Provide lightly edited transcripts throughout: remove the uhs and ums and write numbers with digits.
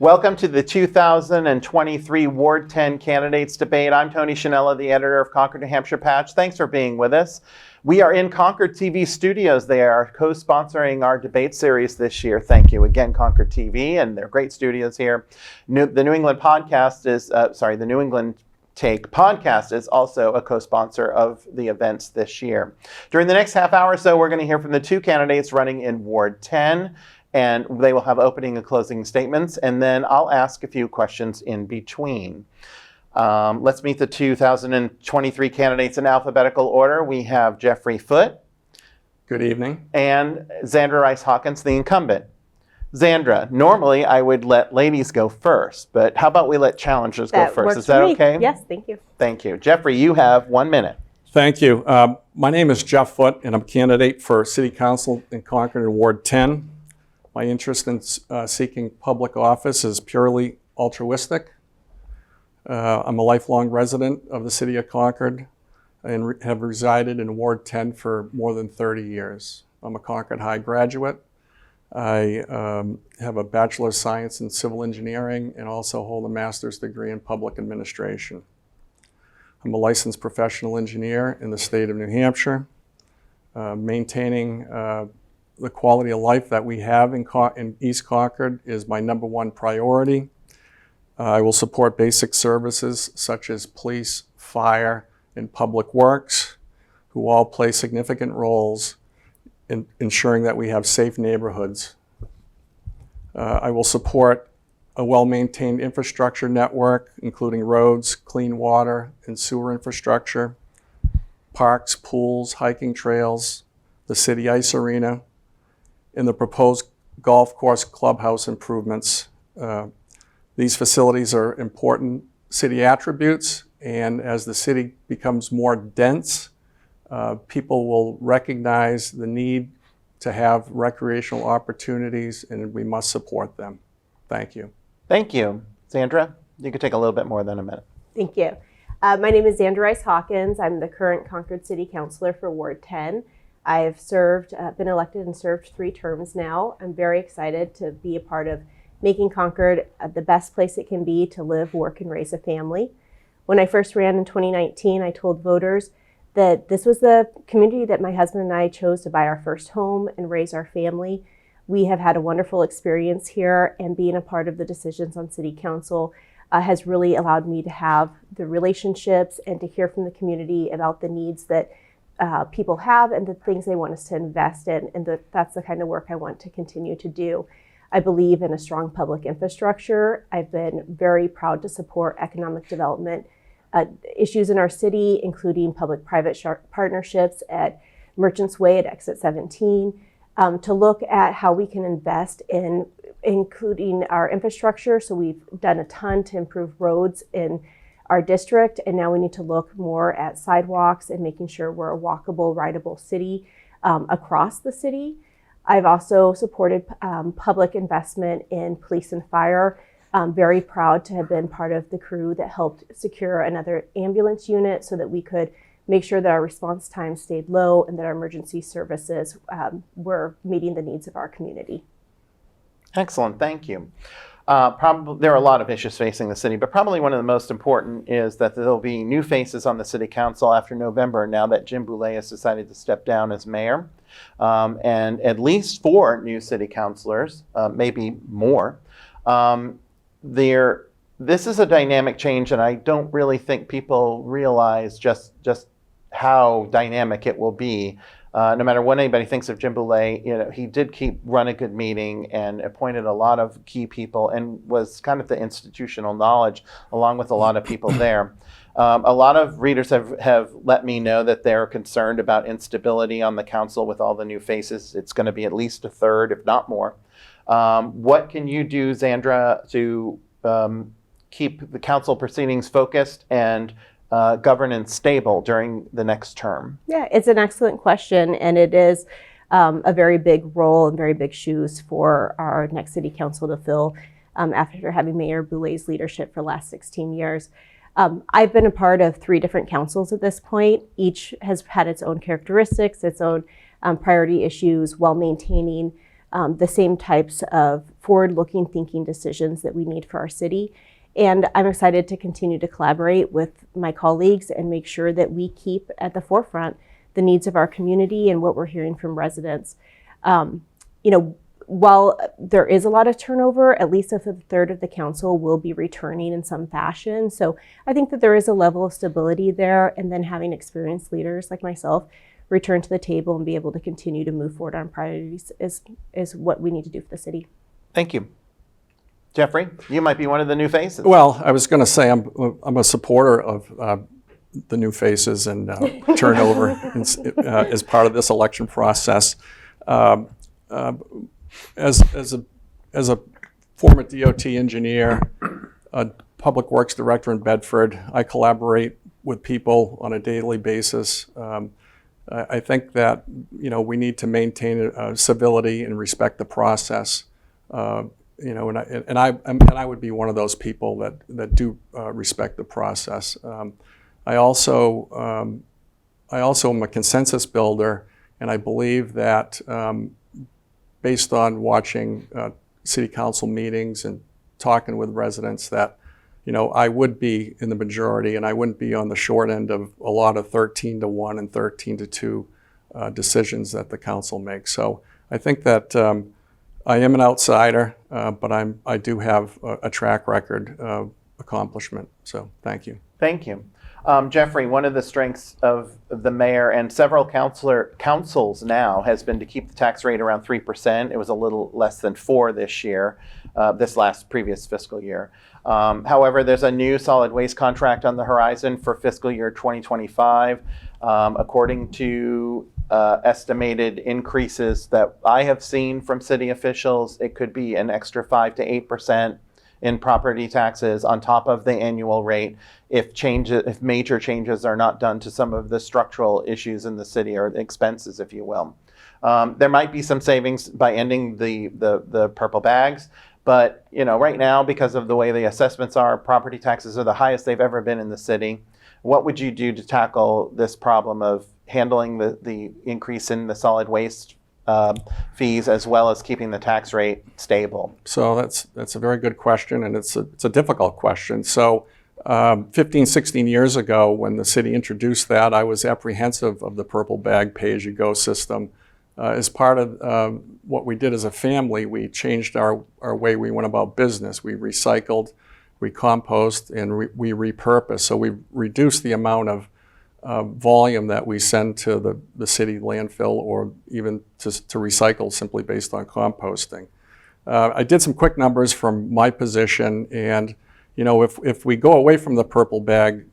Welcome to the 2023 Ward 10 Candidates Debate. I'm Tony Shinella, the editor of Concord, New Hampshire Patch. Thanks for being with us. We are in Concord TV studios. They are co-sponsoring our debate series this year. Thank you again, Concord TV, and they're great studios here. The New England Take podcast is also a co-sponsor of the events this year. During the next half hour or so, we're going to hear from the two candidates running in Ward 10. And they will have opening and closing statements, and then I'll ask a few questions in between. Let's meet the 2023 candidates in alphabetical order. We have Jeffrey Foote. Good evening. And Zandra Rice Hawkins, the incumbent. Zandra, normally I would let ladies go first, but how about we let challengers go first? Is that okay? Yes, thank you. Thank you. Jeffrey, you have 1 minute. Thank you. My name is Jeff Foote, and I'm a candidate for City Council in Concord in Ward 10. My interest in seeking public office is purely altruistic. I'm a lifelong resident of the city of Concord and have resided in Ward 10 for more than 30 years. I'm a Concord High graduate. I have a Bachelor of Science in Civil Engineering and also hold a master's degree in Public Administration. I'm a licensed professional engineer in the state of New Hampshire. Maintaining the quality of life that we have in East Concord is my #1 priority. I will support basic services such as police, fire, and public works, who all play significant roles in ensuring that we have safe neighborhoods. I will support a well-maintained infrastructure network, including roads, clean water, and sewer infrastructure, parks, pools, hiking trails, the city ice arena, and the proposed golf course clubhouse improvements. These facilities are important city attributes, and as the city becomes more dense, people will recognize the need to have recreational opportunities, and we must support them. Thank you. Thank you. Zandra, you could take a little bit more than a minute. Thank you. My name is Zandra Rice Hawkins. I'm the current Concord City Councilor for Ward 10. I've been elected and served 3 terms now. I'm very excited to be a part of making Concord the best place it can be to live, work, and raise a family. When I first ran in 2019, I told voters that this was the community that my husband and I chose to buy our first home and raise our family. We have had a wonderful experience here, and being a part of the decisions on City Council has really allowed me to have the relationships and to hear from the community about the needs that people have and the things they want us to invest in, and that's the kind of work I want to continue to do. I believe in a strong public infrastructure. I've been very proud to support economic development issues in our city, including public-private partnerships at Merchants Way at Exit 17, to look at how we can invest in including our infrastructure. So we've done a ton to improve roads in our district, and now we need to look more at sidewalks and making sure we're a walkable, rideable city across the city. I've also supported public investment in police and fire. I'm very proud to have been part of the crew that helped secure another ambulance unit so that we could make sure that our response time stayed low and that our emergency services were meeting the needs of our community. Excellent, thank you. Probably there are a lot of issues facing the city, but probably one of the most important is that there'll be new faces on the city council after November, now that Jim Boulay has decided to step down as mayor. And at least 4 new city councilors, maybe more. This is a dynamic change, and I don't really think people realize just how dynamic it will be. No matter what anybody thinks of Jim Boulay, he did run a good meeting and appointed a lot of key people and was kind of the institutional knowledge along with a lot of people there. A lot of readers have let me know that they're concerned about instability on the council with all the new faces. It's going to be at least a third, if not more. What can you do, Zandra, to keep the council proceedings focused and governance stable during the next term? Yeah, it's an excellent question, and it is a very big role and very big shoes for our next city council to fill after having Mayor Boulay's leadership for the last 16 years. I've been a part of 3 different councils at this point. Each has had its own characteristics, its own priority issues, while maintaining the same types of forward-looking thinking decisions that we need for our city. And I'm excited to continue to collaborate with my colleagues and make sure that we keep at the forefront the needs of our community and what we're hearing from residents. While there is a lot of turnover, at least a third of the council will be returning in some fashion. So I think that there is a level of stability there, and then having experienced leaders like myself return to the table and be able to continue to move forward on priorities is what we need to do for the city. Thank you. Jeffrey, you might be one of the new faces. Well, I was going to say I'm a supporter of the new faces and turnover as part of this election process. As a former DOT engineer, a public works director in Bedford, I collaborate with people on a daily basis. I think that we need to maintain civility and respect the process. And I would be one of those people that do respect the process. I also am a consensus builder, and I believe that based on watching city council meetings and talking with residents, that I would be in the majority, and I wouldn't be on the short end of a lot of 13-1 and 13-2 decisions that the council makes. So I think that I am an outsider, but I do have a track record of accomplishment. So thank you. Thank you. Jeffrey, one of the strengths of the mayor and several councils now has been to keep the tax rate around 3%. It was a little less than 4% this year, previous fiscal year. However, there's a new solid waste contract on the horizon for fiscal year 2025. According to estimated increases that I have seen from city officials, it could be an extra 5 to 8% in property taxes on top of the annual rate if major changes are not done to some of the structural issues in the city, or expenses, if you will. There might be some savings by ending the purple bags, but right now, because of the way the assessments are, property taxes are the highest they've ever been in the city. What would you do to tackle this problem of handling the increase in the solid waste fees, as well as keeping the tax rate stable? So that's a very good question, and it's a difficult question. So 15, 16 years ago, when the city introduced that, I was apprehensive of the purple bag pay-as-you-go system. As part of what we did as a family, we changed our way we went about business. We recycled, we compost, and we repurpose. So we reduced the amount of volume that we send to the city landfill, or even to recycle, simply based on composting. I did some quick numbers from my position, and if we go away from the purple bag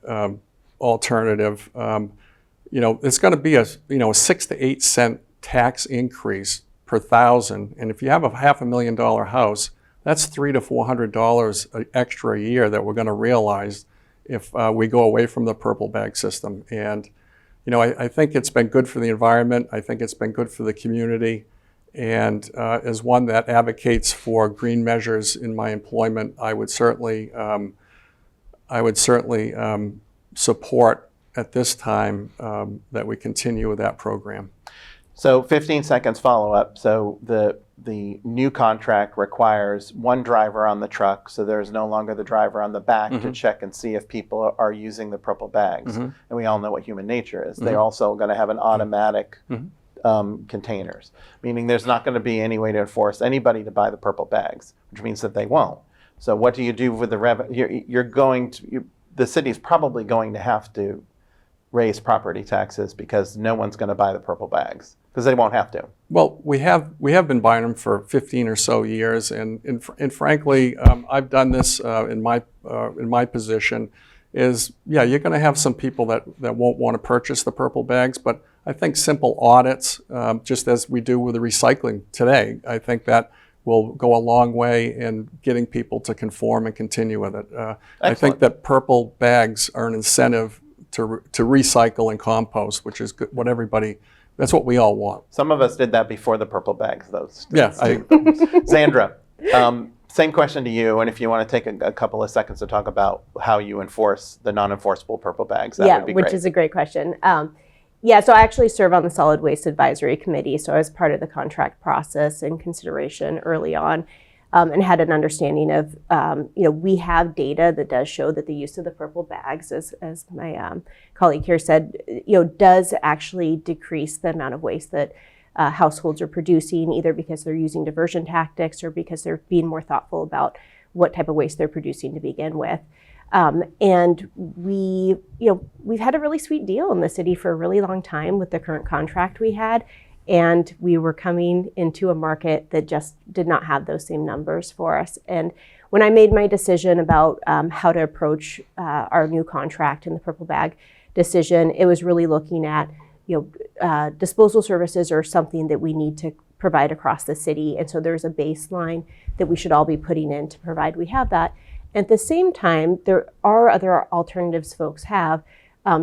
alternative, it's going to be a 6 to 8 cent tax increase per thousand, and if you have a $500,000 house, that's $300 to $400 extra a year that we're going to realize if we go away from the purple bag system. And I think it's been good for the environment. I think it's been good for the community. And as one that advocates for green measures in my employment, I would certainly support at this time that we continue with that program. So 15 seconds follow-up. So the new contract requires one driver on the truck, so there's no longer the driver on the back to check and see if people are using the purple bags. And we all know what human nature is. They're also going to have an automatic containers, meaning there's not going to be any way to force anybody to buy the purple bags, which means that they won't. So what do you do with the revenue? The city's probably going to have to raise property taxes because no one's going to buy the purple bags, because they won't have to. Well, we have been buying them for 15 or so years, and frankly, I've done this in my position. You're going to have some people that won't want to purchase the purple bags, but I think simple audits, just as we do with the recycling today, I think that will go a long way in getting people to conform and continue with it. I think that purple bags are an incentive to recycle and compost, which is what that's what we all want. Some of us did that before the purple bags, though. Yeah. Sandra, same question to you, and if you want to take a couple of seconds to talk about how you enforce the non-enforceable purple bags, that would be great. Which is a great question. Yeah, so I actually serve on the Solid Waste Advisory Committee, so I was part of the contract process and consideration early on, and had an understanding of, we have data that does show that the use of the purple bags, as my colleague here said, does actually decrease the amount of waste that households are producing, either because they're using diversion tactics or because they're being more thoughtful about what type of waste they're producing to begin with. And we've had a really sweet deal in the city for a really long time with the current contract we had. And we were coming into a market that just did not have those same numbers for us. And when I made my decision about how to approach our new contract and the purple bag decision, it was really looking at, disposal services are something that we need to provide across the city. And so there's a baseline that we should all be putting in to provide we have that. At the same time, there are other alternatives folks have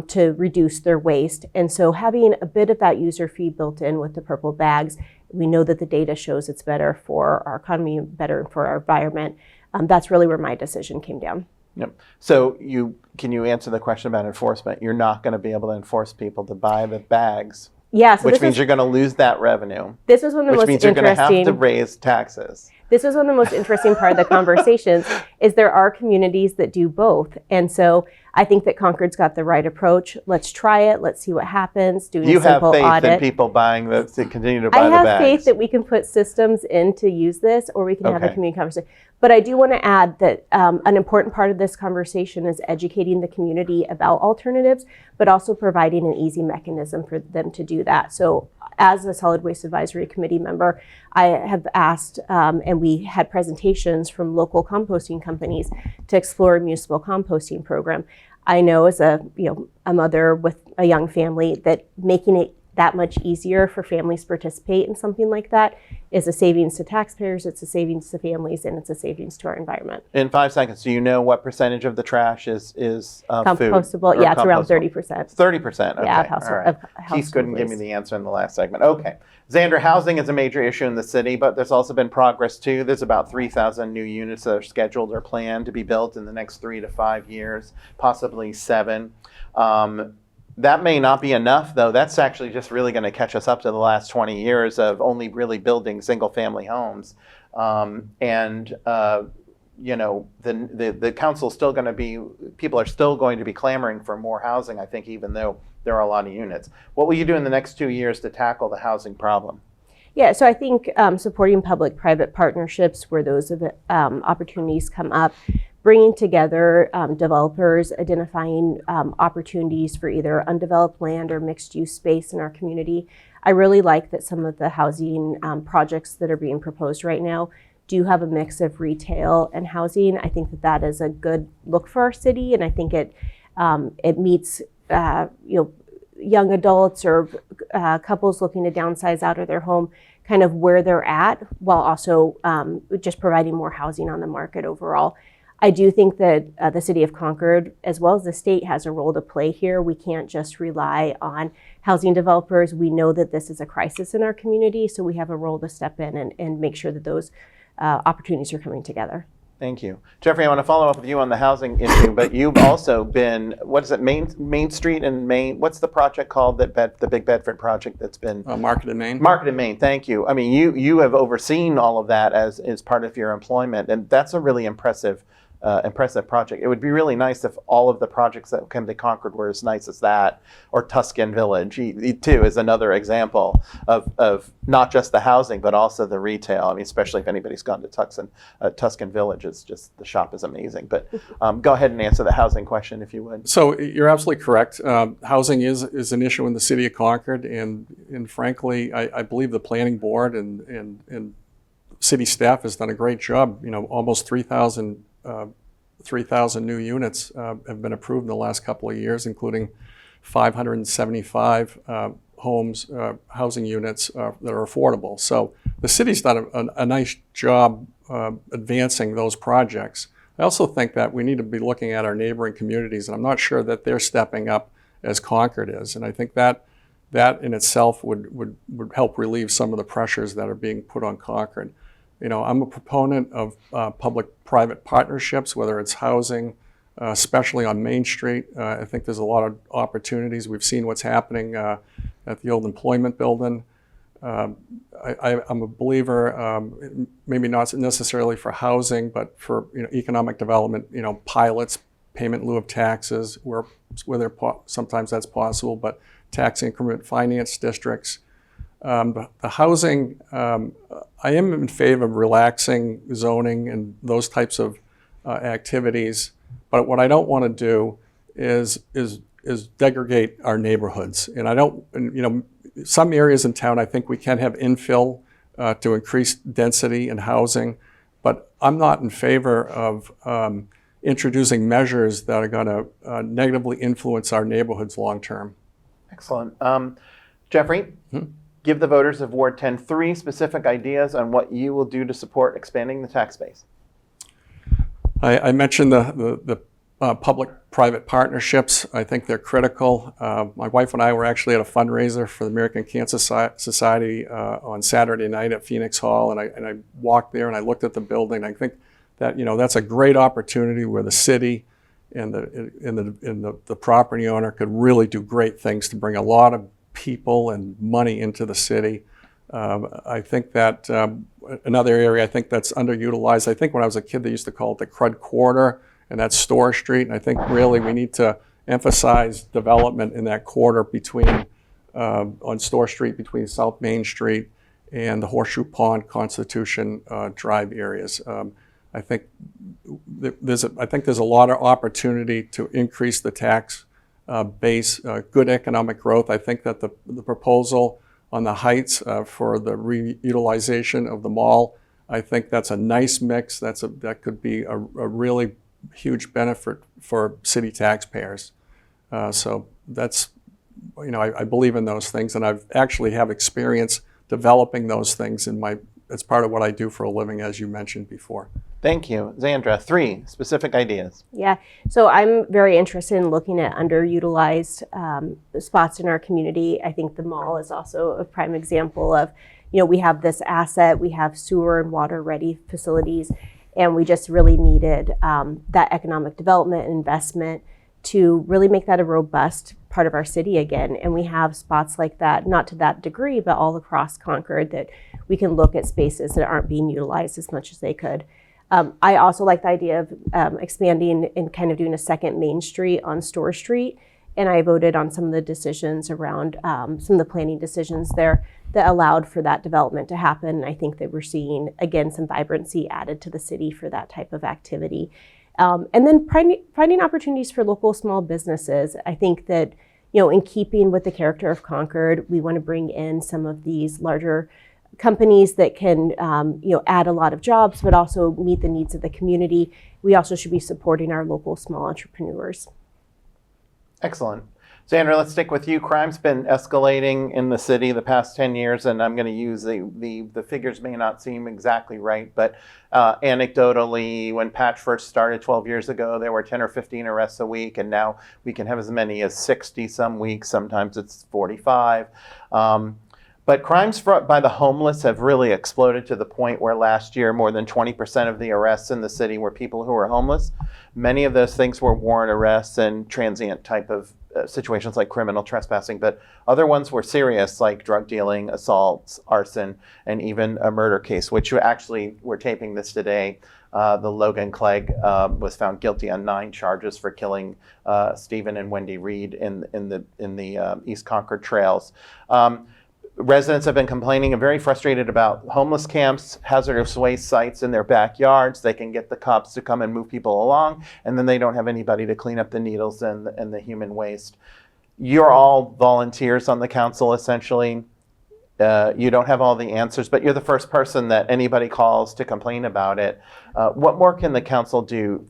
to reduce their waste. And so having a bit of that user fee built in with the purple bags, we know that the data shows it's better for our economy, better for our environment. That's really where my decision came down. Yep. So can you answer the question about enforcement? You're not going to be able to enforce people to buy the bags. Yeah, so which means you're going to lose that revenue. This was one of the most interesting. Which means you're going to have to raise taxes. This is one of the most interesting part of the conversations is there are communities that do both. And so I think that Concord's got the right approach. Let's try it. Let's see what happens. Doing a simple faith audit. in people to continue to buy the bags. I have faith that we can put systems in to use this, or we can have a community conversation. But I do want to add that an important part of this conversation is educating the community about alternatives, but also providing an easy mechanism for them to do that. So as a Solid Waste Advisory Committee member, I have asked, and we had presentations from local composting companies to explore a municipal composting program. I know as a mother with a young family that making it that much easier for families to participate in something like that is a savings to taxpayers, it's a savings to families, and it's a savings to our environment. In 5 seconds, do you know what percentage of the trash is compostable? Food, yeah, it's around 30%. 30%. Okay. Yeah, of household, all right. Keith couldn't give me the answer in the last segment. Okay. Xander, housing is a major issue in the city, but there's also been progress too. There's about 3,000 new units that are scheduled or planned to be built in the next 3 to 5 years, possibly 7. That may not be enough, though. That's actually just really going to catch us up to the last 20 years of only really building single-family homes. The council's still going to be, people are still going to be clamoring for more housing, I think, even though there are a lot of units. What will you do in the next 2 years to tackle the housing problem? Yeah, so I think supporting public-private partnerships where those opportunities come up, bringing together developers, identifying opportunities for either undeveloped land or mixed-use space in our community. I really like that some of the housing projects that are being proposed right now do have a mix of retail and housing. I think that that is a good look for our city, and I think it meets young adults or couples looking to downsize out of their home, kind of where they're at, while also just providing more housing on the market overall. I do think that the city of Concord, as well as the state, has a role to play here. We can't just rely on housing developers. We know that this is a crisis in our community, so we have a role to step in and make sure that those opportunities are coming together. Thank you. Jeffrey, I want to follow up with you on the housing issue, but you've also been, what is it, Main Street and Main, what's the project called, the Big Bedford project that's been? Market in Main. Market in Main, thank you. I mean, you have overseen all of that as part of your employment, and that's a really impressive project. It would be really nice if all of the projects that come to Concord were as nice as that, or Tuscan Village too is another example of not just the housing but also the retail. I mean, especially if anybody's gone to Tuscan Village, it's just, the shop is amazing. But go ahead and answer the housing question if you would. So you're absolutely correct. Housing is an issue in the city of Concord, and frankly, I believe the planning board and city staff has done a great job. Almost 3,000 new units have been approved in the last couple of years, including 575 housing units that are affordable. So the city's done a nice job advancing those projects. I also think that we need to be looking at our neighboring communities, and I'm not sure that they're stepping up as Concord is. And I think that in itself would help relieve some of the pressures that are being put on Concord. I'm a proponent of public-private partnerships, whether it's housing, especially on Main Street. I think there's a lot of opportunities. We've seen what's happening at the old employment building. I'm a believer, maybe not necessarily for housing, but for economic development. Pilots, payment in lieu of taxes, where sometimes that's possible, but tax increment finance districts. The housing, I am in favor of relaxing zoning and those types of activities, but what I don't want to do is degrade our neighborhoods. And I don't, some areas in town, I think we can have infill to increase density in housing, but I'm not in favor of introducing measures that are going to negatively influence our neighborhoods long term. Excellent. Jeffrey, give the voters of Ward 10 3 specific ideas on what you will do to support expanding the tax base. I mentioned the public-private partnerships. I think they're critical. My wife and I were actually at a fundraiser for the American Cancer Society on Saturday night at Phoenix Hall, and I walked there and I looked at the building. I think that that's a great opportunity where the city and the property owner could really do great things to bring a lot of people and money into the city. I think that another area I think that's underutilized, I think when I was a kid they used to call it the Crud Quarter, and that's Store Street, and I think really we need to emphasize development in that quarter between, on Store Street, between South Main Street and the Horseshoe Pond, Constitution Drive areas. I think there's a lot of opportunity to increase the tax base, good economic growth. I think that the proposal on the Heights for the reutilization of the mall, I think that's a nice mix. That could be a really huge benefit for city taxpayers. So that's, I believe in those things, and I've actually have experience developing those things it's part of what I do for a living, as you mentioned before. Thank you. Xandra, 3 specific ideas. Yeah, so I'm very interested in looking at underutilized spots in our community. I think the mall is also a prime example of, we have this asset, we have sewer and water ready facilities, and we just really needed that economic development and investment to really make that a robust part of our city again. And we have spots like that, not to that degree, but all across Concord, that we can look at spaces that aren't being utilized as much as they could. I also like the idea of expanding and kind of doing a second Main Street on Store Street. And I voted on some of the decisions around some of the planning decisions there that allowed for that development to happen. And I think that we're seeing, again, some vibrancy added to the city for that type of activity. And then finding opportunities for local small businesses. I think that, in keeping with the character of Concord, we want to bring in some of these larger companies that can, add a lot of jobs, but also meet the needs of the community. We also should be supporting our local small entrepreneurs. Excellent. Xandra, let's stick with you. Crime's been escalating in the city the past 10 years, and I'm going to use the figures may not seem exactly right, but anecdotally, when Patch first started 12 years ago, there were 10 or 15 arrests a week, and now we can have as many as 60 some weeks. Sometimes it's 45. But crimes by the homeless have really exploded to the point where last year more than 20% of the arrests in the city were people who were homeless. Many of those things were warrant arrests and transient type of situations like criminal trespassing, but other ones were serious, like drug dealing, assaults, arson, and even a murder case, which actually, we're taping this today. The Logan Clegg was found guilty on 9 charges for killing Stephen and Wendy Reed in the East Concord trails. Residents have been complaining and very frustrated about homeless camps, hazardous waste sites in their backyards. They can get the cops to come and move people along, and then they don't have anybody to clean up the needles and the human waste. You're all volunteers on the council, essentially. You don't have all the answers, but you're the first person that anybody calls to complain about it. What more can the council do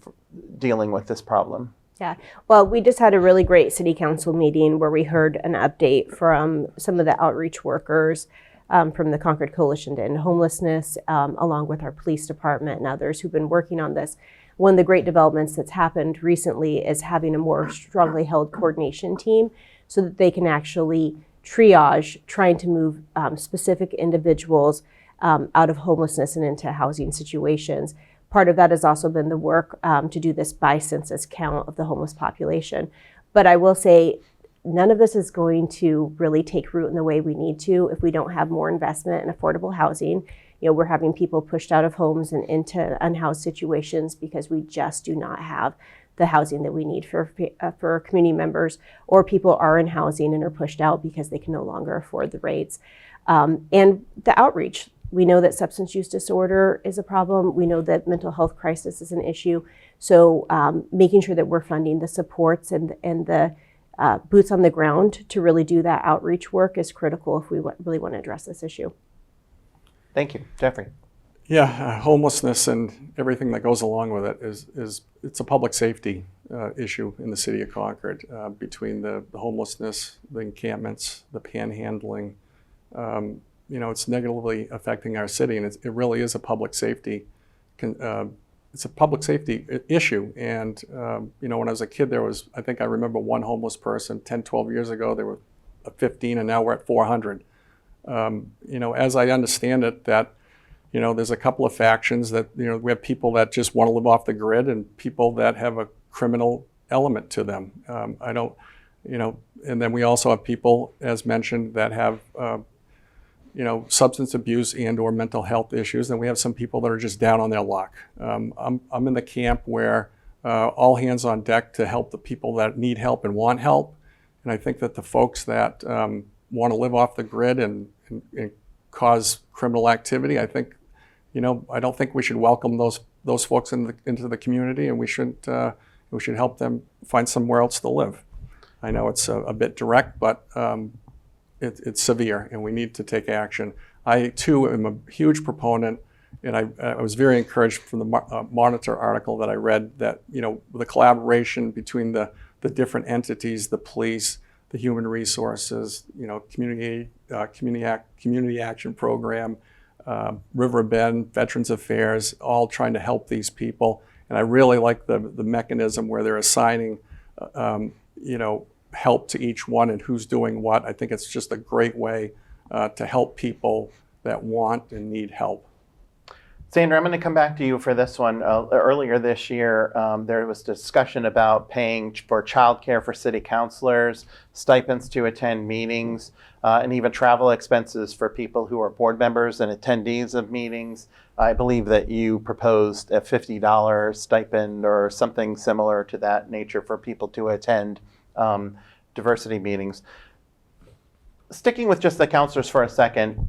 dealing with this problem? Yeah, well, we just had a really great city council meeting where we heard an update from some of the outreach workers from the Concord Coalition to End Homelessness, along with our police department and others who've been working on this. One of the great developments that's happened recently is having a more strongly held coordination team so that they can actually triage trying to move specific individuals out of homelessness and into housing situations. part of that has also been the work to do this by census count of the homeless population. But I will say, none of this is going to really take root in the way we need to if we don't have more investment in affordable housing. We're having people pushed out of homes and into unhoused situations because we just do not have the housing that we need for community members, or people are in housing and are pushed out because they can no longer afford the rates. And the outreach. We know that substance use disorder is a problem. We know that mental health crisis is an issue. So making sure that we're funding the supports and the boots on the ground to really do that outreach work is critical if we really want to address this issue. Thank you. Jeffrey. Yeah, homelessness and everything that goes along with it it's a public safety issue in the city of Concord, between the homelessness, the encampments, the panhandling. It's negatively affecting our city, and it really is a public safety. It's a public safety issue. And when I was a kid, I remember one homeless person 10, 12 years ago. There were 15, and now we're at 400. As I understand it, that there's a couple of factions that, we have people that just want to live off the grid and people that have a criminal element to them. And then we also have people, as mentioned, that have, substance abuse and or mental health issues. And we have some people that are just down on their luck. I'm in the camp where all hands on deck to help the people that need help and want help. And I think that the folks that want to live off the grid and cause criminal activity, I don't think we should welcome those folks into the community, and we should help them find somewhere else to live. I know it's a bit direct, but it's severe, and we need to take action. I too am a huge proponent, and I was very encouraged from the Monitor article that I read that the collaboration between the different entities, the police, the human resources, community action program, Riverbend, Veterans Affairs, all trying to help these people. And I really like the mechanism where they're assigning, help to each one and who's doing what. I think it's just a great way to help people that want and need help. Sandra, I'm going to come back to you for this one. Earlier this year, there was discussion about paying for childcare for city councilors, stipends to attend meetings, and even travel expenses for people who are board members and attendees of meetings. I believe that you proposed a $50 stipend or something similar to that nature for people to attend diversity meetings. Sticking with just the councilors for a second,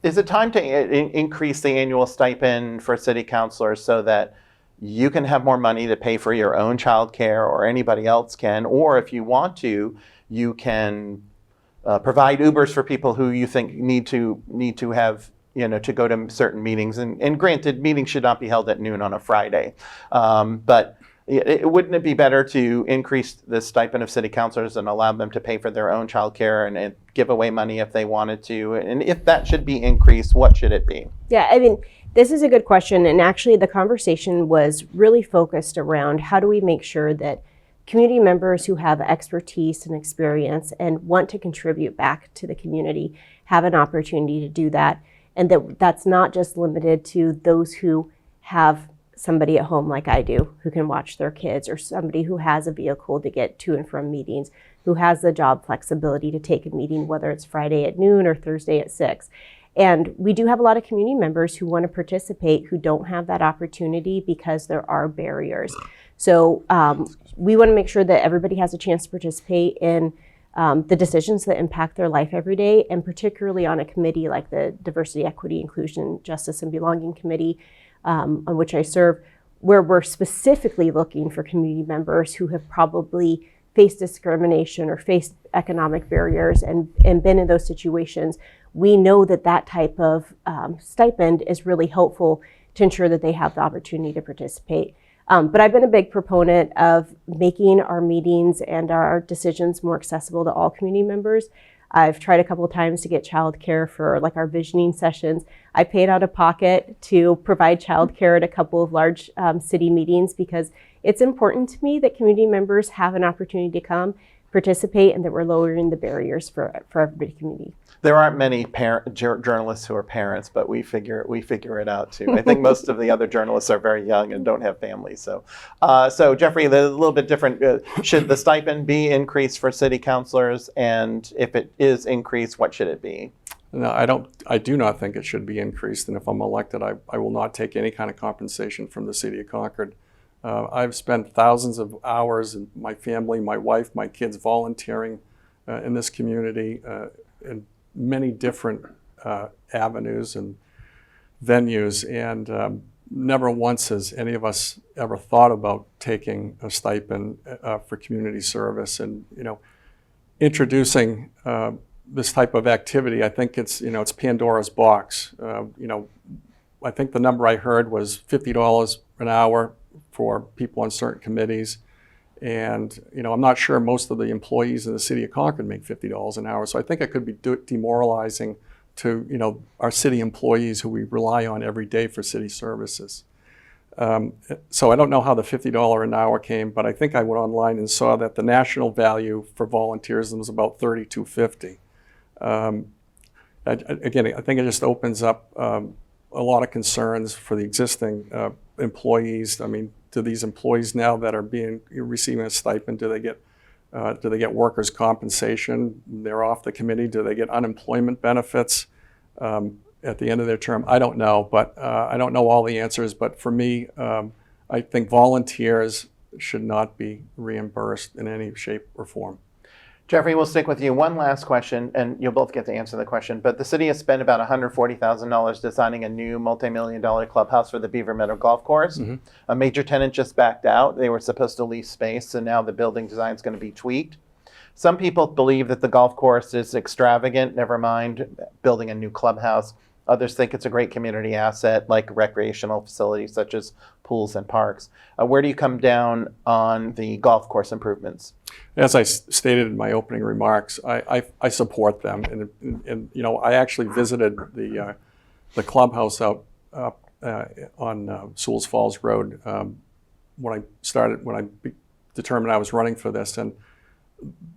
is it time to increase the annual stipend for city councilors so that you can have more money to pay for your own childcare, or anybody else can? Or if you want to, you can provide Ubers for people who you think need to have, to go to certain meetings. And granted, meetings should not be held at noon on a Friday. But wouldn't it be better to increase the stipend of city councilors and allow them to pay for their own childcare and give away money if they wanted to? And if that should be increased, what should it be? Yeah, this is a good question. And actually, the conversation was really focused around how do we make sure that community members who have expertise and experience and want to contribute back to the community have an opportunity to do that. And that's not just limited to those who have somebody at home like I do who can watch their kids, or somebody who has a vehicle to get to and from meetings, who has the job flexibility to take a meeting, whether it's Friday at noon or Thursday at 6. And we do have a lot of community members who want to participate who don't have that opportunity because there are barriers. So we want to make sure that everybody has a chance to participate in the decisions that impact their life every day, and particularly on a committee like the Diversity, Equity, Inclusion, Justice, and Belonging Committee, on which I serve, where we're specifically looking for community members who have probably faced discrimination or faced economic barriers and been in those situations. We know that type of stipend is really helpful to ensure that they have the opportunity to participate. But I've been a big proponent of making our meetings and our decisions more accessible to all community members. I've tried a couple of times to get childcare for like our visioning sessions. I paid out of pocket to provide childcare at a couple of large city meetings because it's important to me that community members have an opportunity to come. participate and that we're lowering the barriers for everybody community. There aren't many journalists who are parents, but we figure it out too. I think most of the other journalists are very young and don't have families. So Jeffrey, a little bit different. Should the stipend be increased for city councilors? And if it is increased, what should it be? No, I do not think it should be increased. And if I'm elected, I will not take any kind of compensation from the city of Concord. I've spent thousands of hours, and my family, my wife, my kids volunteering in this community in many different avenues and venues, and never once has any of us ever thought about taking a stipend for community service. And introducing this type of activity, I think it's Pandora's box. I think the number I heard was $50 an hour for people on certain committees. And, I'm not sure most of the employees in the city of Concord make $50 an hour. So I think it could be demoralizing to, our city employees who we rely on every day for city services. So I don't know how the $50 an hour came, but I think I went online and saw that the national value for volunteerism was about $32.50. Again, I think it just opens up a lot of concerns for the existing employees. I mean, do these employees now that are receiving a stipend, do they get workers' compensation? They're off the committee. Do they get unemployment benefits at the end of their term? I don't know, but I don't know all the answers. But for me, I think volunteers should not be reimbursed in any shape or form. Jeffrey, we'll stick with you. One last question, and you'll both get to answer the question. But the city has spent about $140,000 designing a new multi-million-dollar clubhouse for the Beaver Meadow Golf Course. Mm-hmm. A major tenant just backed out. They were supposed to lease space, so now the building design is going to be tweaked. Some people believe that the golf course is extravagant, never mind building a new clubhouse. Others think it's a great community asset, like recreational facilities such as pools and parks. Where do you come down on the golf course improvements? As I stated in my opening remarks, I support them, and I actually visited the clubhouse out on Sewell's Falls Road when I determined I was running for this, and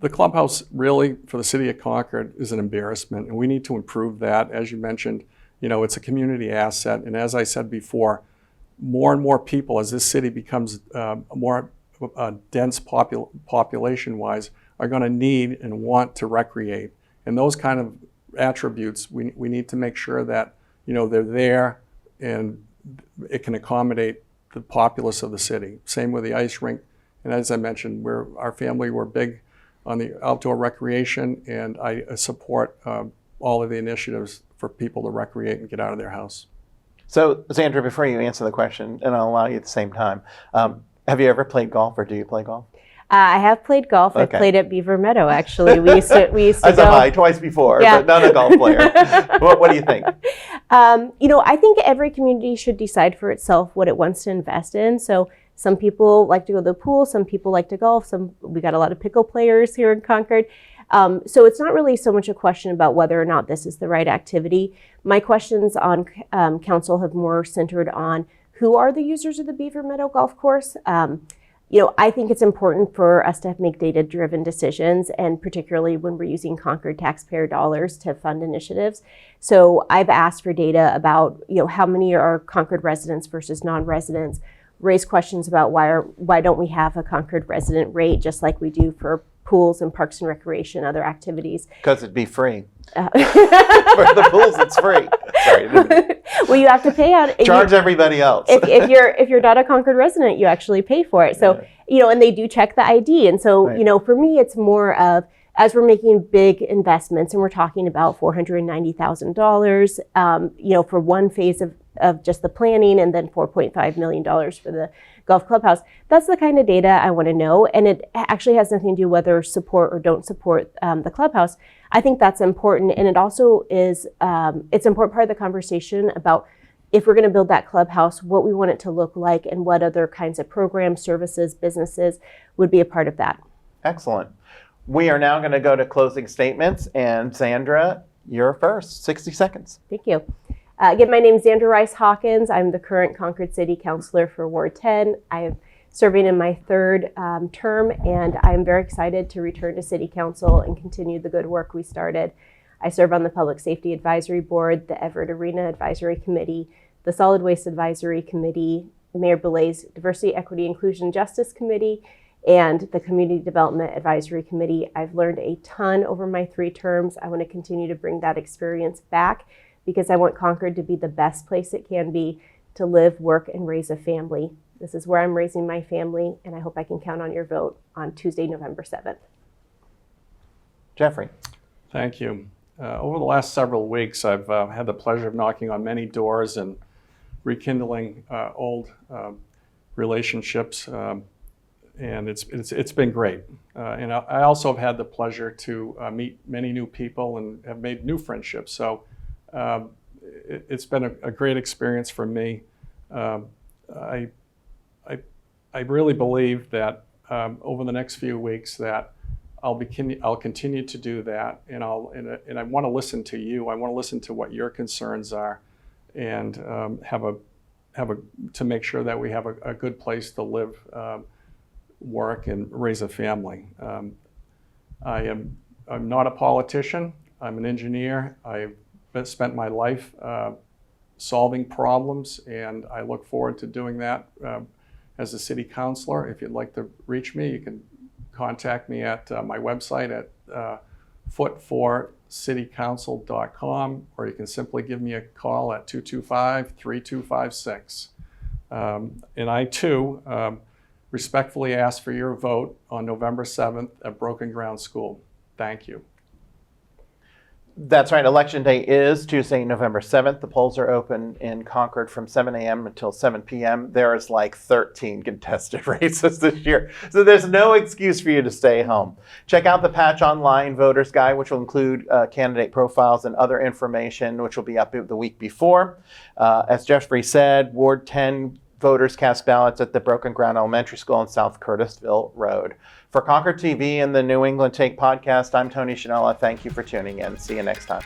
the clubhouse really for the city of Concord is an embarrassment, and we need to improve that. As you mentioned, it's a community asset, and as I said before, more and more people, as this city becomes more dense population-wise, are going to need and want to recreate. And those kind of attributes, we need to make sure that they're there and it can accommodate the populace of the city. Same with the ice rink. And as I mentioned, our family, we're big on the outdoor recreation, and I support all of the initiatives for people to recreate and get out of their house. So, Sandra, before you answer the question, and I'll allow you at the same time, have you ever played golf, or do you play golf? I have played golf. Okay. I played at Beaver Meadow, actually. We used to As go. have I, twice before, Yeah. but not a golf player. What do you think? I think every community should decide for itself what it wants to invest in. So some people like to go to the pool, some people like to golf, we got a lot of pickle players here in Concord. So it's not really so much a question about whether or not this is the right activity. My questions on council have more centered on who are the users of the Beaver Meadow Golf Course. I think it's important for us to make data-driven decisions, and particularly when we're using Concord taxpayer dollars to fund initiatives. So I've asked for data about, how many are Concord residents versus non-residents, raised questions about why don't we have a Concord resident rate just like we do for pools and parks and recreation, other activities. Because it'd be free. For the pools, it's free. Sorry. Well, you have to pay out. Charge everybody else. if you're not a Concord resident, you actually pay for it. So, and they do check the ID. And so, Right. For me, it's more of, as we're making big investments, and we're talking about $490,000, for one phase of just the planning, and then $4.5 million for the golf clubhouse. That's the kind of data I want to know. And it actually has nothing to do whether support or don't support the clubhouse. I think that's important. And it also is, it's an important part of the conversation about if we're going to build that clubhouse, what we want it to look like, and what other kinds of programs, services, businesses would be a part of that. Excellent. We are now going to go to closing statements. And Sandra, you're first. 60 seconds. Thank you. Again, my name is Xandra Rice Hawkins. I'm the current Concord City Councilor for Ward 10. I've serving in my third term, and I'm very excited to return to City Council and continue the good work we started. I serve on the Public Safety Advisory Board, the Everett Arena Advisory Committee, the Solid Waste Advisory Committee, Mayor Belay's Diversity, Equity, Inclusion, Justice Committee, and the Community Development Advisory Committee. I've learned a ton over my 3 terms. I want to continue to bring that experience back because I want Concord to be the best place it can be to live, work, and raise a family. This is where I'm raising my family, and I hope I can count on your vote on Tuesday, November 7th. Jeffrey. Thank you. Over the last several weeks, I've had the pleasure of knocking on many doors and rekindling old relationships, and it's been great. And I also have had the pleasure to meet many new people and have made new friendships. So it's been a great experience for me. I really believe that over the next few weeks that I'll continue to do that, and I want to listen to you. I want to listen to what your concerns are, and to make sure that we have a good place to live, work, and raise a family. I'm not a politician. I'm an engineer. I've spent my life solving problems, and I look forward to doing that as a city councilor. If you'd like to reach me, you can contact me at my website at foot4citycouncil.com, or you can simply give me a call at 225-3256. And I too respectfully ask for your vote on November 7th at Broken Ground School. Thank you. That's right. Election day is Tuesday, November 7th. The polls are open in Concord from 7 a.m. until 7 p.m. There is like 13 contested races this year, so there's no excuse for you to stay home. Check out the Patch Online Voters Guide, which will include candidate profiles and other information, which will be up the week before. As Jeffrey said, Ward 10 voters cast ballots at the Broken Ground Elementary School on South Curtisville Road. For Concord TV and the New England Take podcast, I'm Tony Shanella. Thank you for tuning in. See you next time.